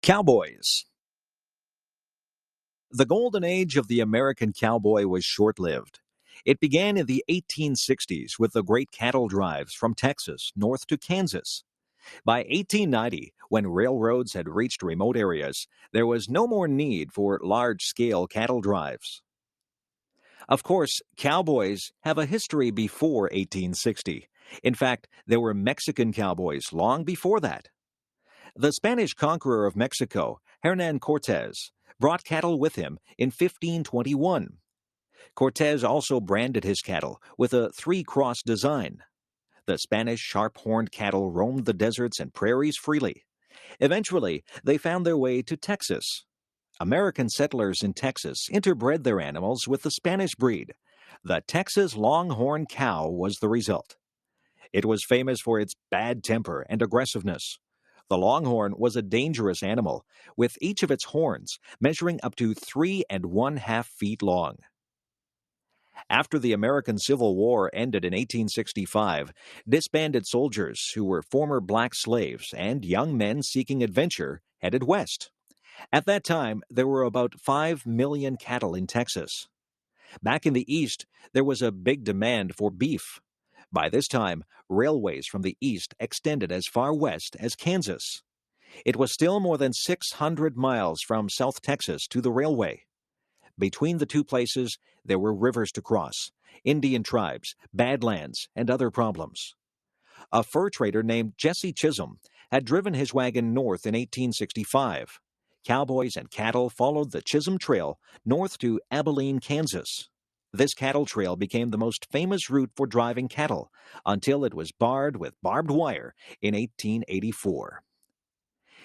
Cowboys. The golden age of the American cowboy was short lived. It began in the 1860s with the great cattle drives from Texas north to Kansas. By 1890, when railroads had reached remote areas, there was no more need for large scale cattle drives. Of course, cowboys have a history before 1860. In fact, there were Mexican cowboys long before that. The Spanish conqueror of Mexico, Hernan Cortes, brought cattle with him in 1521. Cortes also branded his cattle with a three-cross design. The Spanish sharp-horned cattle roamed the deserts and prairies freely. Eventually, they found their way to Texas. American settlers in Texas interbred their animals with the Spanish breed. The Texas Longhorn cow was the result. It was famous for its bad temper and aggressiveness. The longhorn was a dangerous animal, with each of its horns measuring up to 3½ feet long. After the American Civil War ended in 1865, disbanded soldiers who were former black slaves and young men seeking adventure headed west. At that time, there were about 5 million cattle in Texas. Back in the East, there was a big demand for beef. By this time, railways from the east extended as far west as Kansas. It was still more than 600 miles from South Texas to the railway. Between the two places, there were rivers to cross, Indian tribes, badlands, and other problems. A fur trader named Jesse Chisholm had driven his wagon north in 1865. Cowboys and cattle followed the Chisholm Trail north to Abilene, Kansas. This cattle trail became the most famous route for driving cattle until it was barred with barbed wire in 1884.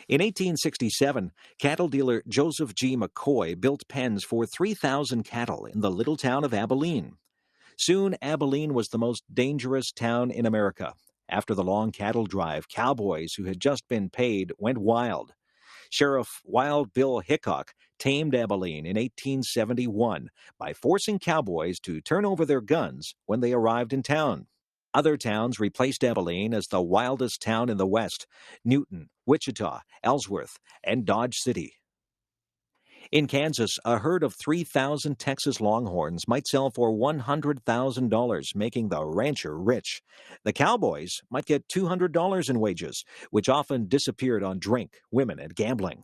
In 1867, cattle dealer Joseph G. McCoy built pens for 3,000 cattle in the little town of Abilene. Soon, Abilene was the most dangerous town in America. After the long cattle drive, cowboys who had just been paid went wild. Sheriff Wild Bill Hickok tamed Abilene in 1871 by forcing cowboys to turn over their guns when they arrived in town. Other towns replaced Abilene as the wildest town in the West: Newton, Wichita, Ellsworth, and Dodge City. In Kansas, a herd of 3,000 Texas Longhorns might sell for $100,000, making the rancher rich. The cowboys might get $200 in wages, which often disappeared on drink, women, and gambling.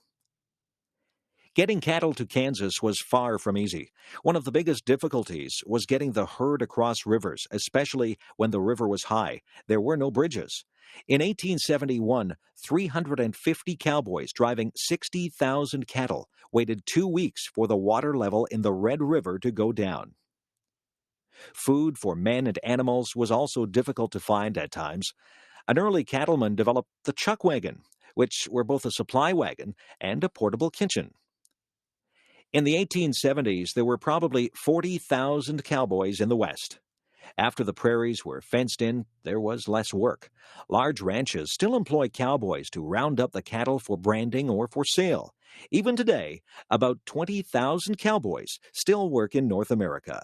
Getting cattle to Kansas was far from easy. One of the biggest difficulties was getting the herd across rivers, especially when the river was high. There were no bridges. In 1871, 350 cowboys driving 60,000 cattle waited 2 weeks for the water level in the Red River to go down. Food for men and animals was also difficult to find at times. An early cattleman developed the chuck wagon, which were both a supply wagon and a portable kitchen. In the 1870s, there were probably 40,000 cowboys in the West. After the prairies were fenced in, there was less work. Large ranches still employ cowboys to round up the cattle for branding or for sale. Even today, about 20,000 cowboys still work in North America.